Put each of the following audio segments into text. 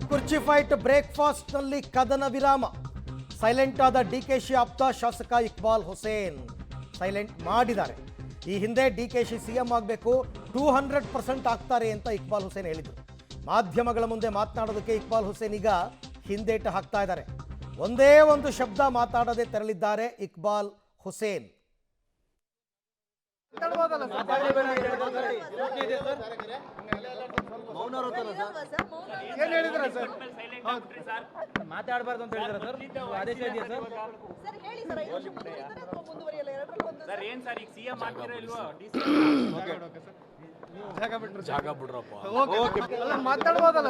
ಕುರ್ಚಿ ಫೈಟ್ ಬ್ರೇಕ್ಫಾಸ್ಟ್ನಲ್ಲಿ ಕದನ ವಿರಾಮ. ಸೈಲೆಂಟ್ ಆದ ಡಿಕೆಶಿ ಆಪ್ತ ಶಾಸಕ ಇಕ್ಬಾಲ್ ಹುಸೇನ್ ಸೈಲೆಂಟ್ ಮಾಡಿದ್ದಾರೆ. ಈ ಹಿಂದೆ ಡಿಕೆಶಿ ಸಿಎಂ ಆಗಬೇಕು 200% ಆಗ್ತಾರೆ ಅಂತ ಇಕ್ಬಾಲ್ ಹುಸೇನ್ ಹೇಳಿದರು. ಮಾಧ್ಯಮಗಳ ಮುಂದೆ ಮಾತನಾಡೋದಕ್ಕೆ ಇಕ್ಬಾಲ್ ಹುಸೇನ್ ಈಗ ಹಿಂದೇಟು ಹಾಕ್ತಾ ಇದ್ದಾರೆ. ಒಂದೇ ಒಂದು ಶಬ್ದ ಮಾತಾಡದೆ ತೆರಳಿದ್ದಾರೆ ಇಕ್ಬಾಲ್ ಹುಸೇನ್. ಮಾತಾಡಬಾರ್ದು ಅಂತ ಹೇಳಿದ್ರೆ ಸರ್ ಆದೇಶ ಇದೆಯಾ ಸರ್? ಸರ್ ಏನ್ ಸರ್ ಈಗ ಸಿಎಂ ಆಗ್ತೀರಾ ಇಲ್ವಾ? ಜಾಗ ಬಿಡ್ರಪ್ಪ. ಮಾತಾಡ್ಬೋದಲ್ಲ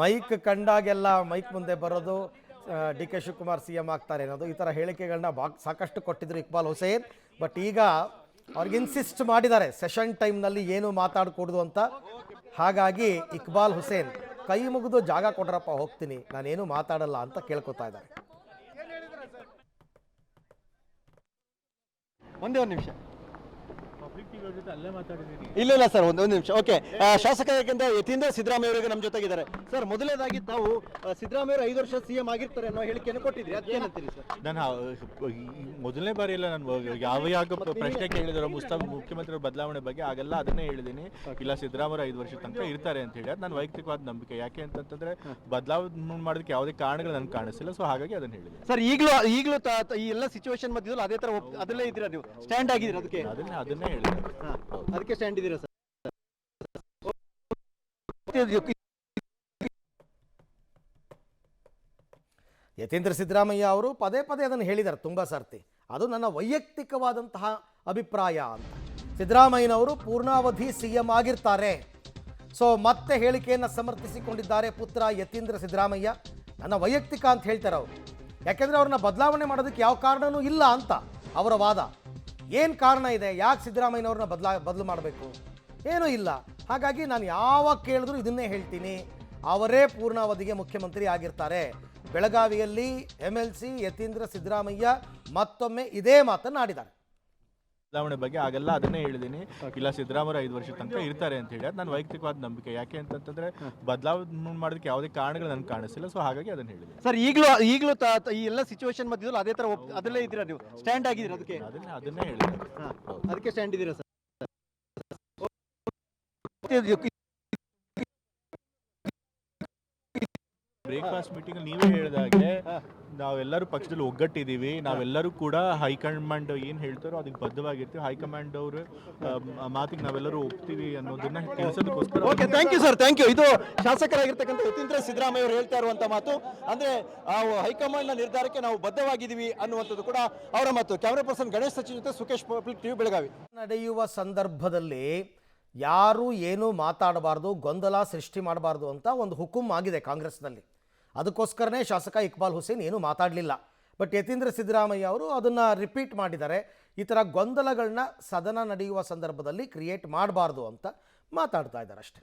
ಮೈಕ್ ಕಂಡಾಗೆಲ್ಲ ಮೈಕ್ ಮುಂದೆ ಬರೋದು ಡಿ ಕೆ ಶಿವಕುಮಾರ್ ಸಿಎಂ ಆಗ್ತಾರೆ ಅನ್ನೋದು, ಈ ಥರ ಹೇಳಿಕೆಗಳನ್ನ ಸಾಕಷ್ಟು ಕೊಟ್ಟಿದ್ರು ಇಕ್ಬಾಲ್ ಹುಸೇನ್. ಬಟ್ ಈಗ ಅವ್ರಿಗೆ ಇನ್ಸಿಸ್ಟ್ ಮಾಡಿದ್ದಾರೆ ಸೆಷನ್ ಟೈಮ್ನಲ್ಲಿ ಏನು ಮಾತಾಡಕೂಡ್ದು ಅಂತ. ಹಾಗಾಗಿ ಇಕ್ಬಾಲ್ ಹುಸೇನ್ ಕೈ ಮುಗಿದು ಜಾಗ ಕೊಡ್ರಪ್ಪ, ಹೋಗ್ತೀನಿ, ನಾನೇನು ಮಾತಾಡಲ್ಲ ಅಂತ ಕೇಳ್ಕೊತಾ ಇದ್ದಾರೆ. ಒಂದೇ ಒಂದು ನಿಮಿಷ. ಇಲ್ಲ ಸರ್, ಒಂದು ನಿಮಿಷ. ಓಕೆ, ಶಾಸಕ ಯಾಕೆಂದ್ರೆ ಯತೀಂದ್ರ ಸಿದ್ದರಾಮಯ್ಯ ಅವರಿಗೆ ನಮ್ಮ ಜೊತೆಗಿದ್ದಾರೆ. ಸರ್, ಮೊದಲನೇದಾಗಿ ತಾವು ಸಿದ್ದರಾಮಯ್ಯ ಅವರು 5 ವರ್ಷ ಸಿಎಂ ಆಗಿರ್ತಾರೆ ಅನ್ನೋ ಹೇಳಿಕೆಯನ್ನು ಕೊಟ್ಟಿದ್ರಿ, ಅದಕ್ಕೇನಂತೀರಿ ಸರ್? ನಾನು ಮೊದಲನೇ ಬಾರಿ ಇಲ್ಲ, ನಾನು ಯಾವ ಪ್ರಶ್ನೆ ಕೇಳಿದ್ರು ಮುಖ್ಯಮಂತ್ರಿ ಬದಲಾವಣೆ ಬಗ್ಗೆ, ಆಗೆಲ್ಲ ಅದನ್ನೇ ಹೇಳಿದ್ದೀನಿ. ಇಲ್ಲ, ಸಿದ್ದರಾಮಯ್ಯ 5 ವರ್ಷ ತನಕ ಇರ್ತಾರೆ ಅಂತ ಹೇಳಿ. ಅದು ನನ್ನ ವೈಯಕ್ತಿಕವಾದ ನಂಬಿಕೆ. ಯಾಕೆ ಅಂತಂದ್ರೆ ಬದಲಾವಣೆ ಮಾಡೋದಕ್ಕೆ ಯಾವುದೇ ಕಾರಣಗಳು ನನಗೆ ಕಾಣಿಸಿಲ್ಲ. ಸೊ ಹಾಗಾಗಿ ಅದನ್ನ ಹೇಳಿದ್ದೀನಿ. ಸರ್, ಈಗಲೂ ಈ ಎಲ್ಲ ಸಿಚುವೇಶನ್ ಮಧ್ಯದಲ್ಲಿ ಅದೇ ತರ ಅದರಲ್ಲೇ ಇದ್ದೀರಾ, ನೀವು ಸ್ಟ್ಯಾಂಡ್ ಆಗಿದ್ದೀರಾ? ಅದನ್ನೇ ಹೇಳಿದ್ದೀನಿ. ಅದಕ್ಕೆ ಸ್ಟ್ಯಾಂಡ್ ಇದ್ದೀರಾ ಸರ್? ಯತೀಂದ್ರ ಸಿದ್ದರಾಮಯ್ಯ ಅವರು ಪದೇ ಪದೇ ಅದನ್ನು ಹೇಳಿದ್ದಾರೆ ತುಂಬ ಸರ್ತಿ. ಅದು ನನ್ನ ವೈಯಕ್ತಿಕವಾದಂತಹ ಅಭಿಪ್ರಾಯ ಅಂತ. ಸಿದ್ದರಾಮಯ್ಯನವರು ಪೂರ್ಣಾವಧಿ ಸಿಎಂ ಆಗಿರ್ತಾರೆ. ಸೊ ಮತ್ತೆ ಹೇಳಿಕೆಯನ್ನು ಸಮರ್ಥಿಸಿಕೊಂಡಿದ್ದಾರೆ ಪುತ್ರ ಯತೀಂದ್ರ ಸಿದ್ದರಾಮಯ್ಯ. ನನ್ನ ವೈಯಕ್ತಿಕ ಅಂತ ಹೇಳ್ತಾರೆ ಅವರು. ಯಾಕೆಂದರೆ ಅವ್ರನ್ನ ಬದಲಾವಣೆ ಮಾಡೋದಕ್ಕೆ ಯಾವ ಕಾರಣವೂ ಇಲ್ಲ ಅಂತ ಅವರ ವಾದ. ಏನು ಕಾರಣ ಇದೆ? ಯಾಕೆ ಸಿದ್ದರಾಮಯ್ಯನವ್ರನ್ನ ಬದಲು ಮಾಡಬೇಕು? ಏನೂ ಇಲ್ಲ. ಹಾಗಾಗಿ ನಾನು ಯಾವಾಗ ಕೇಳಿದ್ರು ಇದನ್ನೇ ಹೇಳ್ತೀನಿ, ಅವರೇ ಪೂರ್ಣಾವಧಿಗೆ ಮುಖ್ಯಮಂತ್ರಿ ಆಗಿರ್ತಾರೆ. ಬೆಳಗಾವಿಯಲ್ಲಿ MLC ಯತೀಂದ್ರ ಸಿದ್ದರಾಮಯ್ಯ ಮತ್ತೊಮ್ಮೆ ಇದೇ ಮಾತನ್ನಾಡಿದ್ದಾರೆ. ಬದಲಾವಣೆ ಬಗ್ಗೆ ಆಗೆಲ್ಲ ಅದನ್ನೇ ಹೇಳಿದ್ದೀನಿ. ಇಲ್ಲ, ಸಿದ್ದರಾಮಯ್ಯ 5 ವರ್ಷ ತನಕ ಇರ್ತಾರೆ ಅಂತ ಹೇಳಿ. ಅದು ನನ್ನ ವೈಯಕ್ತಿಕವಾದ ನಂಬಿಕೆ. ಯಾಕೆ ಅಂತಂದ್ರೆ ಬದಲಾವಣೆ ಮಾಡೋದಕ್ಕೆ ಯಾವುದೇ ಕಾರಣಗಳು ನನಗೆ ಕಾಣಿಸಿಲ್ಲ. ಸೊ ಹಾಗಾಗಿ ಅದನ್ನ ಹೇಳಿದ್ದೀನಿ. ಸರ್, ಈಗಲೂ ಈ ಎಲ್ಲ ಸಿಚುವೇಶನ್ ಮಧ್ಯದಲ್ಲಿ ಅದೇ ತರ ಅದರಲ್ಲೇ ಇದ್ದೀರಾ, ನೀವು ಸ್ಟ್ಯಾಂಡ್ ಆಗಿದ್ದೀರಾ? ಅದನ್ನೇ ಹೇಳಿದ್ದೀನಿ. ಅದಕ್ಕೆ ಸ್ಟ್ಯಾಂಡ್ ಇದ್ದೀರಾ ಸರ್? ಬ್ರೇಕ್ಫಾಸ್ಟ್ ಮೀಟಿಂಗ್ ನೀವೇ ಹೇಳಿದಾಗೆ ನಾವೆಲ್ಲರೂ ಪಕ್ಷದಲ್ಲಿ ಒಗ್ಗಟ್ಟಿದ್ದೀವಿ. ನಾವೆಲ್ಲರೂ ಕೂಡ ಹೈಕಮಾಂಡ್ ಏನು ಹೇಳ್ತಾರೋ ಅದಕ್ಕೆ ಬದ್ಧವಾಗಿರ್ತೀವಿ. ಹೈಕಮಾಂಡ್ ಅವರು ಮಾತಿಗೆ ನಾವೆಲ್ಲರೂ ಒಪ್ತೀವಿ ಅನ್ನೋದನ್ನ ತಿಳಿಸೋದಕ್ಕೋಸ್ಕರ. Okay, thank you sir, thank you. ಇದು ಶಾಸಕರಾಗಿರ್ತಕ್ಕಂಥ ಯತೀಂದ್ರ ಸಿದ್ದರಾಮಯ್ಯ ಅವರು ಹೇಳ್ತಾ ಇರುವಂತ ಮಾತು. ಅಂದ್ರೆ ಹೈಕಮಾಂಡ್ ನ ನಿರ್ಧಾರಕ್ಕೆ ನಾವು ಬದ್ಧವಾಗಿದ್ದೀವಿ ಅನ್ನುವಂಥದ್ದು ಕೂಡ ಅವರ ಮಾತು. ಕ್ಯಾಮರಾ ಪರ್ಸನ್ ಗಣೇಶ್ ಸಚಿನ್ ಜೊತೆ ಸುಖೇಶ್ ಪಬ್ಲಿಕ್ ಟಿವಿ, ಬೆಳಗಾವಿ. ನಡೆಯುವ ಸಂದರ್ಭದಲ್ಲಿ ಯಾರು ಏನೂ ಮಾತಾಡಬಾರ್ದು, ಗೊಂದಲ ಸೃಷ್ಟಿ ಮಾಡಬಾರ್ದು ಅಂತ ಒಂದು ಹುಕುಂ ಆಗಿದೆ ಕಾಂಗ್ರೆಸ್ನಲ್ಲಿ. ಅದಕ್ಕೋಸ್ಕರನೇ ಶಾಸಕ ಇಕ್ಬಾಲ್ ಹುಸೇನ್ ಏನೂ ಮಾತಾಡಲಿಲ್ಲ. ಬಟ್ ಯತೀಂದ್ರ ಸಿದ್ದರಾಮಯ್ಯ ಅವರು ಅದನ್ನು ರಿಪೀಟ್ ಮಾಡಿದ್ದಾರೆ. ಈ ಥರ ಗೊಂದಲಗಳನ್ನ ಸದನ ನಡೆಯುವ ಸಂದರ್ಭದಲ್ಲಿ ಕ್ರಿಯೇಟ್ ಮಾಡಬಾರ್ದು ಅಂತ ಮಾತಾಡ್ತಾ ಇದ್ದಾರೆ ಅಷ್ಟೇ.